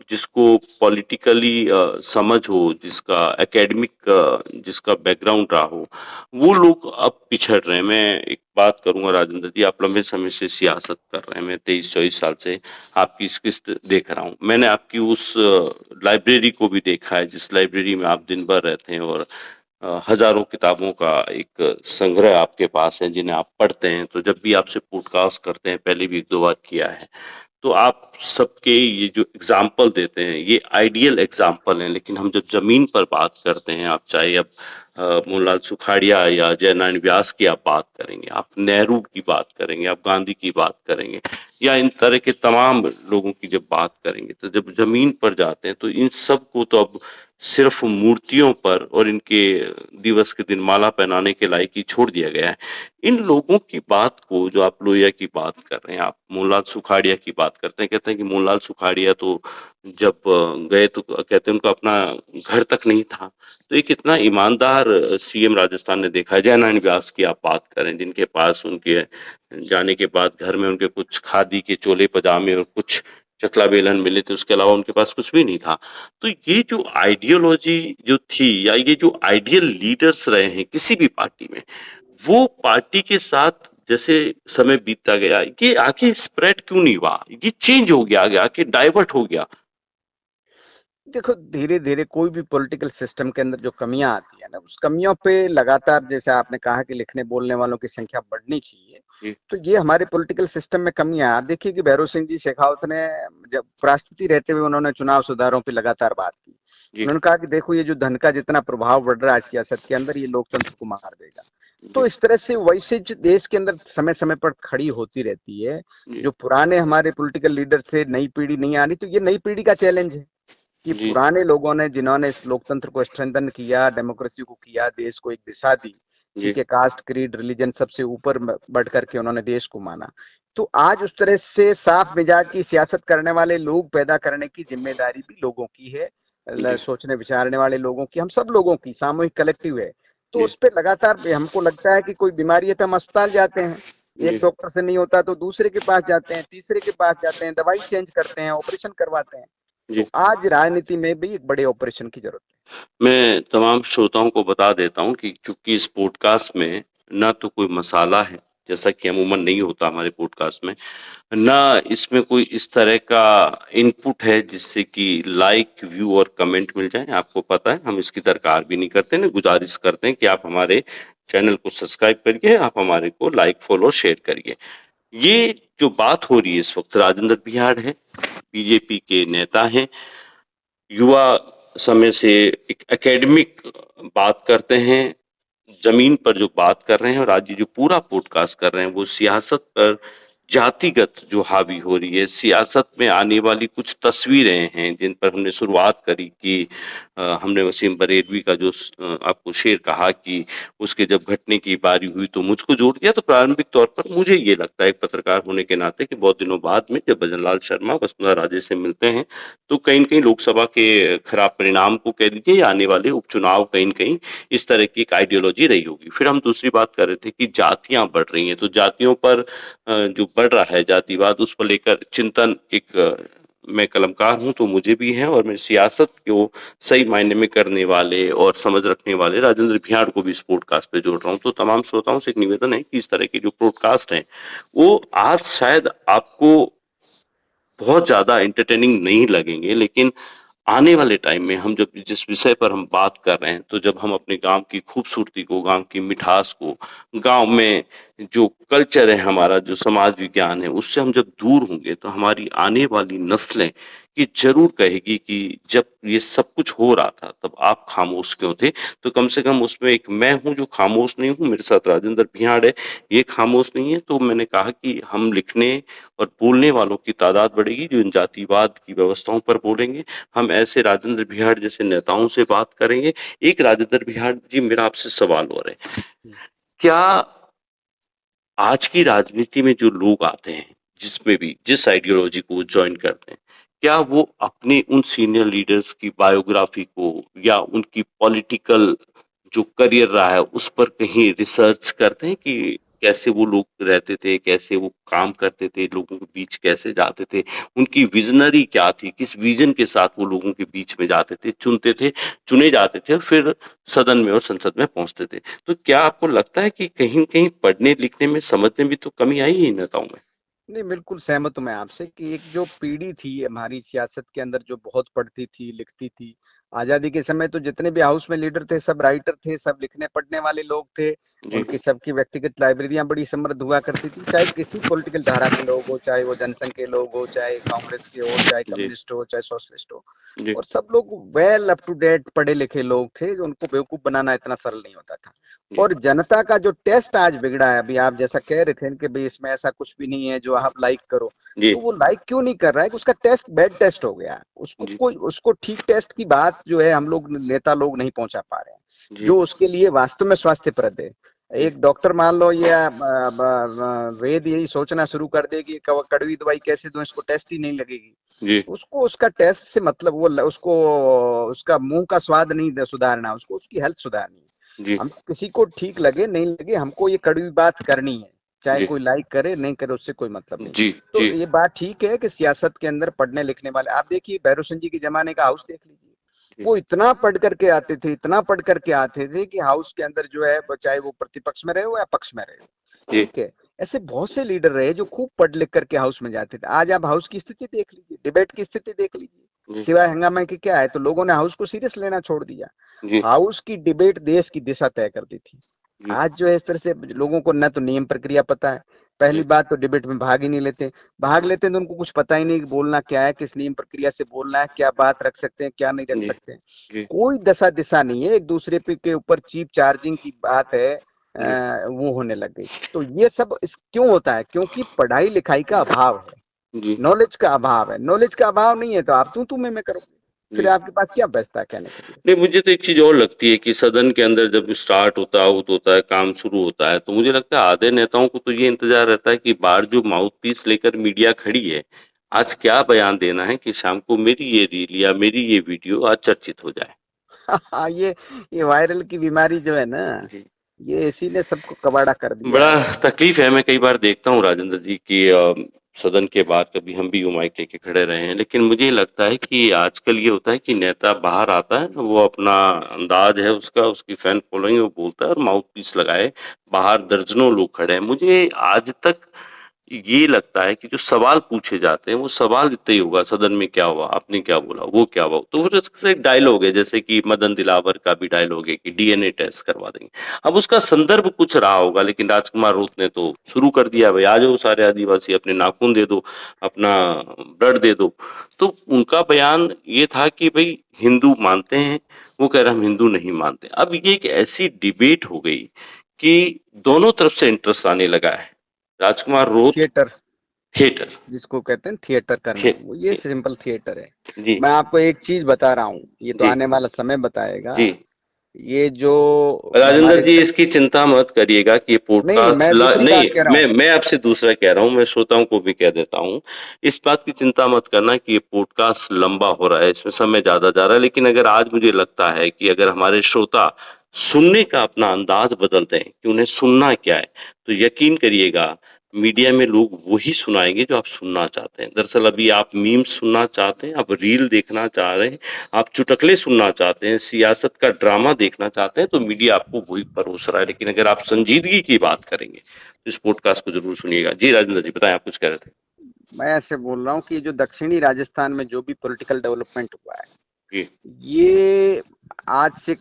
जिसको पॉलिटिकली समझ हो, जिसका एकेडमिक जिसका बैकग्राउंड रहा हो, वो लोग अब पिछड़ रहे हैं। मैं एक बात करूंगा राजेंद्र जी, आप लंबे समय से सियासत कर रहे हैं, मैं 23-24 साल से आपकी इस किस्त देख रहा हूँ। मैंने आपकी उस लाइब्रेरी को भी देखा है जिस लाइब्रेरी में आप दिन भर रहते हैं, और हजारों किताबों का एक संग्रह आपके पास है जिन्हें आप पढ़ते हैं। तो जब भी आपसे पॉडकास्ट करते हैं, पहले भी एक दो बार किया है, तो आप सबके ये जो एग्जाम्पल देते हैं, ये आइडियल एग्जाम्पल हैं। लेकिन हम जब जमीन पर बात करते हैं, आप चाहे अब मोहनलाल सुखाड़िया या जयनारायण व्यास की आप बात करेंगे, आप नेहरू की बात करेंगे, आप गांधी की बात करेंगे, या इन तरह के तमाम लोगों की जब बात करेंगे, तो जब जमीन पर जाते हैं तो इन सब को तो अब सिर्फ मूर्तियों पर और इनके दिवस के दिन माला पहनाने के लायक ही छोड़ दिया गया है। इन लोगों की बात को, जो आप लोहिया की बात कर रहे हैं, आप मोहनलाल सुखाड़िया की बात करते हैं, कहते हैं कि मोहनलाल सुखाड़िया तो जब गए तो कहते हैं उनका अपना घर तक नहीं था। तो एक इतना ईमानदार सीएम राजस्थान ने देखा है। जयनारायण व्यास की आप बात करें, जिनके पास उनके जाने के बाद घर में उनके कुछ खादी के चोले पजामे और कुछ चकला बेलन मिले थे, उसके अलावा उनके पास कुछ भी नहीं था। तो ये जो आइडियोलॉजी जो थी, या ये जो आइडियल लीडर्स रहे हैं किसी भी पार्टी में, वो पार्टी के साथ जैसे समय बीतता गया, ये आगे स्प्रेड क्यों नहीं हुआ? ये चेंज हो गया, आगे आके डाइवर्ट हो गया। देखो, धीरे धीरे कोई भी पॉलिटिकल सिस्टम के अंदर जो कमियां आती है ना, उस कमियों पे लगातार, जैसे आपने कहा कि लिखने बोलने वालों की संख्या बढ़नी चाहिए, जी, तो ये हमारे पॉलिटिकल सिस्टम में कमियां। आप देखिए कि भैरव सिंह जी शेखावत ने जब राष्ट्रपति रहते हुए उन्होंने चुनाव सुधारों पे लगातार बात की। जी, उन्होंने कहा कि देखो ये जो धन का जितना प्रभाव बढ़ रहा है आज सियासत के अंदर, ये लोकतंत्र को मार देगा। तो जी, इस तरह से वैसे जो देश के अंदर समय समय पर खड़ी होती रहती है, जी, जो पुराने हमारे पॉलिटिकल लीडर थे, नई पीढ़ी नहीं आ रही, तो ये नई पीढ़ी का चैलेंज है कि जी, पुराने लोगों ने जिन्होंने इस लोकतंत्र को स्ट्रेंथन किया, डेमोक्रेसी को किया, देश को एक दिशा दी, जी, ठीक है, कास्ट क्रीड रिलीजन सबसे ऊपर बढ़ करके उन्होंने देश को माना। तो आज उस तरह से साफ मिजाज की सियासत करने वाले लोग पैदा करने की जिम्मेदारी भी लोगों की है, जी, सोचने विचारने वाले लोगों की, हम सब लोगों की सामूहिक कलेक्टिव है। तो जी, उस पर लगातार हमको लगता है कि कोई बीमारी है तो हम अस्पताल जाते हैं, एक जी, डॉक्टर से नहीं होता तो दूसरे के पास जाते हैं, तीसरे के पास जाते हैं, दवाई चेंज करते हैं, ऑपरेशन करवाते हैं। जी। तो आज राजनीति में भी एक बड़े ऑपरेशन की जरूरत है। मैं तमाम श्रोताओं को बता देता हूँ कि चूँकि इस पॉडकास्ट में ना तो कोई मसाला है, जैसा कि अमूमन नहीं होता हमारे पॉडकास्ट में, ना इसमें कोई इस तरह का इनपुट है जिससे कि लाइक, व्यू और कमेंट मिल जाए। आपको पता है हम इसकी दरकार भी नहीं करते, ना गुजारिश करते हैं कि आप हमारे चैनल को सब्सक्राइब करिए, आप हमारे को लाइक, फॉलो, शेयर करिए। ये जो बात हो रही है इस वक्त, राजेंद्र बिहार है, बीजेपी के नेता हैं, युवा समय से एक एकेडमिक बात करते हैं, जमीन पर जो बात कर रहे हैं, और आज ये जो पूरा पॉडकास्ट कर रहे हैं वो सियासत पर जातिगत जो हावी हो रही है, सियासत में आने वाली कुछ तस्वीरें हैं जिन पर हमने शुरुआत करी कि हमने वसीम बरेलवी का जो आपको शेर कहा कि उसके जब घटने की बारी हुई तो मुझको जोड़ दिया। तो प्रारंभिक तौर पर मुझे ये लगता है एक पत्रकार होने के नाते कि बहुत दिनों बाद में जब भजनलाल शर्मा वसुंधरा राजे से मिलते हैं तो कहीं न कहीं लोकसभा के खराब परिणाम को कह दीजिए या आने वाले उपचुनाव कहीं न कहीं इस तरह की एक आइडियोलॉजी रही होगी। फिर हम दूसरी बात कर रहे थे कि जातियां बढ़ रही हैं, तो जातियों पर जो बढ़ रहा है जातिवाद, उस पर लेकर चिंतन एक मैं कलमकार हूं तो मुझे भी है, और मैं सियासत को सही मायने में करने वाले और समझ रखने वाले राजेंद्र भियाड़ को भी इस पॉडकास्ट पे जोड़ रहा हूं। तो तमाम श्रोताओं से एक निवेदन है कि इस तरह के जो पॉडकास्ट हैं वो आज शायद आपको बहुत ज्यादा एंटरटेनिंग नहीं लगेंगे, लेकिन आने वाले टाइम में हम जब जिस विषय पर हम बात कर रहे हैं, तो जब हम अपने गांव की खूबसूरती को, गांव की मिठास को, गांव में जो कल्चर है हमारा, जो समाज विज्ञान है, उससे हम जब दूर होंगे तो हमारी आने वाली नस्लें ये जरूर कहेगी कि जब ये सब कुछ हो रहा था तब आप खामोश क्यों थे। तो कम से कम उसमें एक मैं हूं जो खामोश नहीं हूं, मेरे साथ राजेंद्र भियाड़ है, ये खामोश नहीं है। तो मैंने कहा कि हम लिखने और बोलने वालों की तादाद बढ़ेगी जो इन जातिवाद की व्यवस्थाओं पर बोलेंगे। हम ऐसे राजेंद्र बिहार जैसे नेताओं से बात करेंगे। एक राजेंद्र बिहार जी, मेरा आपसे सवाल और है, क्या आज की राजनीति में जो लोग आते हैं, जिसमें भी जिस आइडियोलॉजी को ज्वाइन करते हैं, क्या वो अपने उन सीनियर लीडर्स की बायोग्राफी को या उनकी पॉलिटिकल जो करियर रहा है उस पर कहीं रिसर्च करते हैं कि कैसे वो लोग रहते थे, कैसे वो काम करते थे, लोगों के बीच कैसे जाते थे, उनकी विजनरी क्या थी, किस विजन के साथ वो लोगों के बीच में जाते थे, चुने जाते थे और फिर सदन में और संसद में पहुंचते थे। तो क्या आपको लगता है कि कहीं कहीं पढ़ने लिखने में, समझने में तो कमी आई है नेताओं में? नहीं, बिल्कुल सहमत हूँ मैं आपसे कि एक जो पीढ़ी थी हमारी सियासत के अंदर जो बहुत पढ़ती थी, लिखती थी। आजादी के समय तो जितने भी हाउस में लीडर थे सब राइटर थे, सब लिखने पढ़ने वाले लोग थे। जी, उनकी सबकी व्यक्तिगत लाइब्रेरियां बड़ी समृद्ध हुआ करती थी, चाहे किसी पॉलिटिकल धारा के लोग हो, चाहे वो जनसंघ के लोग हो, चाहे कांग्रेस के हो, चाहे जी, कम्युनिस्ट हो, चाहे सोशलिस्ट हो। जी, और सब लोग वेल अप टू डेट पढ़े लिखे लोग थे, जो उनको बेवकूफ बनाना इतना सरल नहीं होता था। जी, और जनता का जो टेस्ट आज बिगड़ा है, अभी आप जैसा कह रहे थे कि भाई इसमें ऐसा कुछ भी नहीं है जो आप लाइक करो, जी, तो वो लाइक क्यों नहीं कर रहा है कि उसका टेस्ट बैड टेस्ट हो गया है। जी, उसको ठीक टेस्ट की बात जो है हम लोग नेता लोग नहीं पहुंचा पा रहे हैं, जी, जो उसके लिए वास्तव में स्वास्थ्यप्रद है। जी, एक डॉक्टर मान लो ये वेद यही सोचना शुरू कर दे कि कड़वी दवाई कैसे दूं, इसको टेस्ट ही नहीं लगेगी। जी, उसको उसका टेस्ट से मतलब वो उसको उसका मुंह का स्वाद नहीं सुधारना, उसको उसकी हेल्थ सुधारनी है। जी, हम किसी को ठीक लगे नहीं लगे, हमको ये कड़वी बात करनी है, चाहे जी, कोई लाइक करे नहीं करे, उससे कोई मतलब नहीं। जी, तो जी, ये बात ठीक है कि सियासत के अंदर पढ़ने लिखने वाले, आप देखिए भैरव सिंह जी के जमाने का हाउस देख लीजिए। जी, वो इतना पढ़ करके आते थे, इतना पढ़ करके आते थे कि हाउस के अंदर जो है चाहे वो प्रतिपक्ष में रहे हो या पक्ष में रहे हो, जी, ठीक है। ऐसे बहुत से लीडर रहे जो खूब पढ़ लिख करके हाउस में जाते थे। आज आप हाउस की स्थिति देख लीजिए, डिबेट की स्थिति देख लीजिए, जी, सिवाय हंगामे के क्या है, तो लोगों ने हाउस को सीरियस लेना छोड़ दिया। जी, हाउस की डिबेट देश की दिशा तय करती थी। जी, आज जो है इस तरह से लोगों को न तो नियम प्रक्रिया पता है, पहली जी, बात तो डिबेट में भाग ही नहीं लेते, भाग लेते हैं तो उनको कुछ पता ही नहीं कि बोलना क्या है, किस नियम प्रक्रिया से बोलना है, क्या बात रख सकते हैं, क्या नहीं रख जी, सकते हैं। जी, कोई दशा दिशा नहीं है, एक दूसरे पे के ऊपर चीप चार्जिंग की बात है, जी, वो होने लग गई। तो ये सब क्यों होता है? क्योंकि पढ़ाई लिखाई का अभाव है, जी, नॉलेज का अभाव है। नॉलेज का अभाव नहीं है तो आप तू मैं करोगे, फिर जी। आपके पास क्या बचता है कहने के लिए? नहीं, मुझे तो एक चीज और लगती है कि सदन के अंदर जब स्टार्ट होता है, आउट होता है, काम शुरू होता है, तो मुझे लगता है आधे नेताओं को तो ये इंतजार रहता है कि बाहर जो माउथ पीस लेकर मीडिया खड़ी है, आज क्या बयान देना है कि शाम को मेरी ये रील या मेरी ये वीडियो आज चर्चित हो जाए। हाँ, ये वायरल की बीमारी जो है ना, जी। ये इसी ने सबको कबाड़ा कर दिया बड़ा है। तकलीफ है, मैं कई बार देखता हूँ राजेंद्र जी कि सदन के बाहर कभी हम भी वो माइक लेके खड़े रहे हैं, लेकिन मुझे ये लगता है कि आजकल ये होता है कि नेता बाहर आता है, वो अपना अंदाज है उसका, उसकी फैन फॉलोइंग, वो बोलता है और माउथ पीस लगाए बाहर दर्जनों लोग खड़े हैं। मुझे आज तक ये लगता है कि जो सवाल पूछे जाते हैं वो सवाल इतना ही होगा, सदन में क्या हुआ, आपने क्या बोला, वो क्या हुआ, तो फिर इससे एक डायलॉग है, जैसे कि मदन दिलावर का भी डायलॉग है कि डीएनए टेस्ट करवा देंगे। अब उसका संदर्भ कुछ रहा होगा, लेकिन राजकुमार राउत ने तो शुरू कर दिया, भाई आ जाओ सारे आदिवासी, अपने नाखून दे दो, अपना ब्लड दे दो। तो उनका बयान ये था कि भाई हिंदू मानते हैं, वो कह रहे हम हिंदू नहीं मानते। अब ये एक ऐसी डिबेट हो गई कि दोनों तरफ से इंटरेस्ट आने लगा है। राजकुमार राउत थिएटर, थिएटर जिसको कहते हैं थिएटर करना, थे, वो ये थे, सिंपल थिएटर है। जी, मैं आपको एक चीज बता रहा हूँ, ये तो जी, आने वाला समय बताएगा। जी। ये जो राजेंद्र हमारे जी इसकी चिंता मत करिएगा कि ये नहीं, पॉडकास्ट मैं दूसरी नहीं, बात कह रहा हूँ। मैं आपसे दूसरा कह रहा हूँ, मैं श्रोताओं को भी कह देता हूँ, इस बात की चिंता मत करना कि ये पॉडकास्ट लंबा हो रहा है, इसमें समय ज्यादा जा रहा है, लेकिन अगर आज मुझे लगता है कि अगर हमारे श्रोता सुनने का अपना अंदाज बदल दें कि उन्हें सुनना क्या है, तो यकीन करिएगा मीडिया में लोग वही सुनाएंगे जो आप सुनना चाहते हैं। दरअसल अभी आप मीम्स सुनना चाहते हैं, आप रील देखना चाह रहे हैं, आप चुटकले सुनना चाहते हैं, सियासत का ड्रामा देखना चाहते हैं, तो मीडिया आपको वही परोस रहा है। लेकिन अगर आप संजीदगी की बात करेंगे तो इस पॉडकास्ट को जरूर सुनिएगा। जी राजेंद्र जी बताएं, आप कुछ कह रहे थे। मैं ऐसे बोल रहा हूँ कि जो दक्षिणी राजस्थान में जो भी पॉलिटिकल डेवलपमेंट हुआ है, जी, ये आज से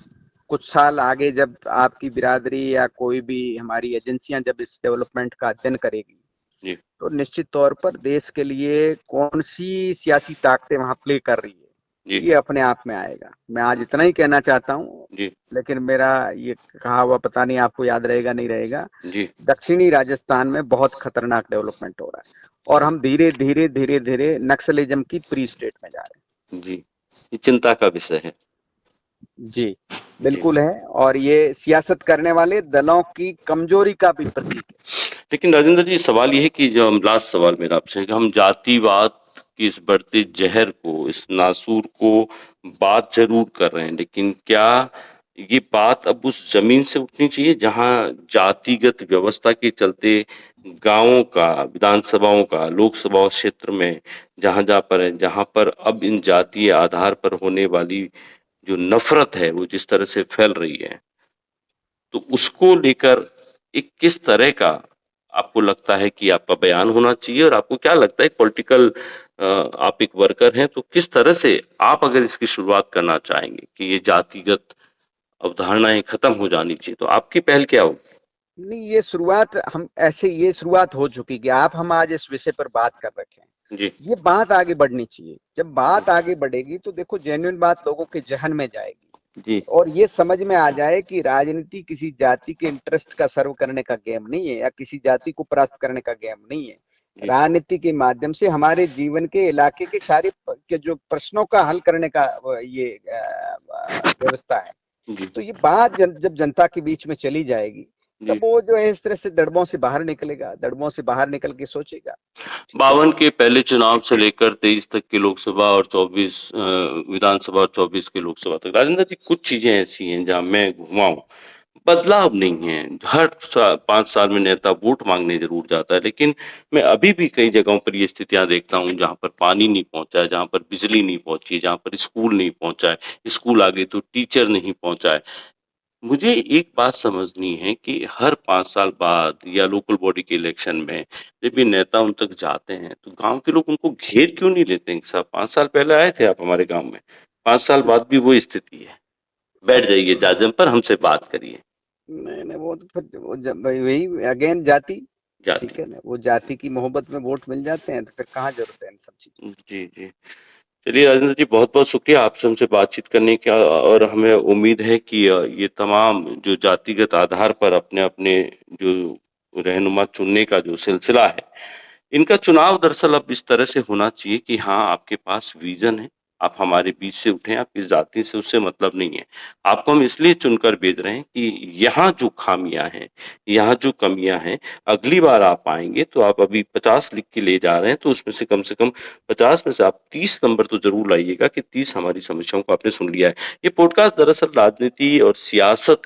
कुछ साल आगे जब आपकी बिरादरी या कोई भी हमारी एजेंसियां जब इस डेवलपमेंट का अध्ययन करेगी, जी, तो निश्चित तौर पर देश के लिए कौन सी सियासी ताकतें वहां प्ले कर रही जी, है, ये अपने आप में आएगा। मैं आज इतना ही कहना चाहता हूँ, जी, लेकिन मेरा ये कहा हुआ पता नहीं आपको याद रहेगा नहीं रहेगा। जी, दक्षिणी राजस्थान में बहुत खतरनाक डेवलपमेंट हो रहा है और हम धीरे धीरे धीरे धीरे नक्सलिज्म की प्री स्टेट में जा रहे जी, ये चिंता का विषय है। हैं। जी, जी, बिल्कुल है, और ये सियासत करने वाले दलों की कमजोरी का भी प्रतीक है। लेकिन राजेंद्र जी सवाल ये है कि जो हम लास्ट सवाल मेरा आपसे है कि हम जातिवाद की इस बढ़ते जहर को, इस नासूर को बात जरूर कर रहे हैं, लेकिन क्या ये बात अब उस जमीन से उठनी चाहिए जहां जातिगत व्यवस्था के चलते गांवों का, विधानसभाओं का, लोकसभा क्षेत्र में जहां जहां पर है, जहां पर अब इन जातीय आधार पर होने वाली जो नफरत है वो जिस तरह से फैल रही है, तो उसको लेकर एक किस तरह का आपको लगता है कि आपका बयान होना चाहिए, और आपको क्या लगता है पॉलिटिकल, आप एक वर्कर हैं, तो किस तरह से आप अगर इसकी शुरुआत करना चाहेंगे कि ये जातिगत अवधारणाएं खत्म हो जानी चाहिए, तो आपकी पहल क्या होगी? नहीं, ये शुरुआत हम ऐसे, ये शुरुआत हो चुकी कि आप हम आज इस विषय पर बात कर रखे हैं। जी, ये बात आगे बढ़नी चाहिए। जब जी, बात आगे बढ़ेगी तो देखो जेन्युइन बात लोगों के जहन में जाएगी, जी, और ये समझ में आ जाए कि राजनीति किसी जाति के इंटरेस्ट का सर्व करने का गेम नहीं है, या किसी जाति को परास्त करने का गेम नहीं है। जी, राजनीति के माध्यम से हमारे जीवन के इलाके के सारे के जो प्रश्नों का हल करने का ये व्यवस्था है। जी, तो ये बात जब जनता के बीच में चली जाएगी, जी। तब वो जो है इस तरह से दड़बों से बाहर निकलेगा, दड़बों से बाहर निकल के सोचेगा। ठीक है। 52 के पहले चुनाव से लेकर 23 तक के लोकसभा और 24 विधानसभा और 24 के लोकसभा तक, राजेंद्र जी कुछ चीजें ऐसी हैं जहां मैं घुमा हूं, बदलाव नहीं है। हर 5 साल में नेता वोट मांगने जरूर जाता है, लेकिन मैं अभी भी कई जगहों पर ये स्थितियां देखता हूं जहां पर पानी नहीं पहुंचा है, जहां पर बिजली नहीं पहुंची, जहां पर स्कूल नहीं पहुंचा है, स्कूल आ गए तो टीचर नहीं पहुंचा है। मुझे एक बात समझनी है कि हर 5 साल बाद या लोकल बॉडी के इलेक्शन में जब ये नेता उन तक जाते हैं तो गांव के लोग उनको घेर क्यों नहीं लेते हैं कि साहब 5 साल पहले आए थे आप हमारे गांव में, 5 साल बाद भी वो स्थिति है, बैठ जाइए जाजम पर हमसे बात करिए। नहीं नहीं, वो तो फिर वो वही अगेन जाति। ठीक जाति। है ना, वो जाति की मोहब्बत में वोट मिल जाते हैं तो फिर कहाँ जरूरत है इन सब चीजों जी, जी। चलिए राजेंद्र जी, बहुत-बहुत शुक्रिया आपसे हमसे बातचीत करने का, और हमें उम्मीद है कि ये तमाम जो जातिगत आधार पर अपने-अपने जो रहनुमा चुनने का जो सिलसिला है, इनका चुनाव दरअसल अब इस तरह से होना चाहिए कि हाँ, आपके पास विज़न है, आप हमारे बीच से उठे हैं, आप किस जाति से उससे मतलब नहीं है। आपको हम इसलिए चुनकर भेज रहे हैं कि यहाँ जो खामियाँ हैं, यहाँ जो कमियाँ हैं, अगली बार आप आएँगे तो आप अभी 50 लिख के ले जा रहे हैं, तो उसमें से कम 50 में से आप 30 नंबर तो ज़रूर लाइएगा कि 30 हमारी समस्याओं को आपने सुन लिया है। ये पॉडकास्ट दरअसल राजनीति और सियासत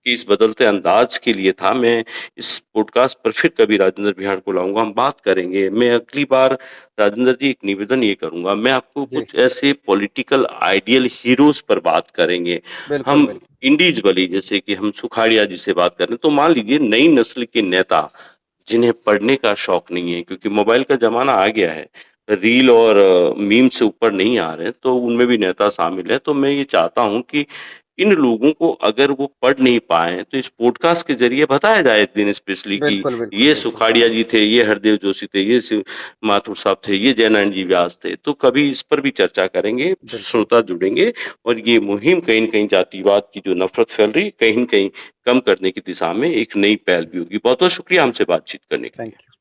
कि इस बदलते अंदाज के लिए था। मैं इस पॉडकास्ट पर फिर कभी राजेंद्र बिहार को लाऊंगा, हम बात करेंगे। मैं अगली बार राजेंद्र जी एक निवेदन ये करूंगा, मैं आपको जी। कुछ ऐसे पॉलिटिकल आइडियल हीरोज पर बात करेंगे। बिल्कुल हम बिल्कुल। इंडीज वाली, जैसे कि हम सुखाड़िया जी से बात करें, तो मान लीजिए नई नस्ल के नेता जिन्हें पढ़ने का शौक नहीं है, क्योंकि मोबाइल का जमाना आ गया है, रील और मीम से ऊपर नहीं आ रहे हैं, तो उनमें भी नेता शामिल है। तो मैं ये चाहता हूं कि इन लोगों को अगर वो पढ़ नहीं पाए तो इस पॉडकास्ट के जरिए बताया जाए एक दिन स्पेशली कि बिल्कुल बिल्कुल ये बिल्कुल। सुखाड़िया जी थे, ये हरदेव जोशी थे, ये माथुर साहब थे, ये जयनारायण जी व्यास थे। तो कभी इस पर भी चर्चा करेंगे, बिल्कुल। श्रोता जुड़ेंगे, और ये मुहिम कहीं न कहीं जातिवाद की जो नफरत फैल रही है, कहीं न कहीं कम करने की दिशा में एक नई पहल भी होगी। बहुत-बहुत शुक्रिया हमसे बातचीत करने के थैंक लिए। यू।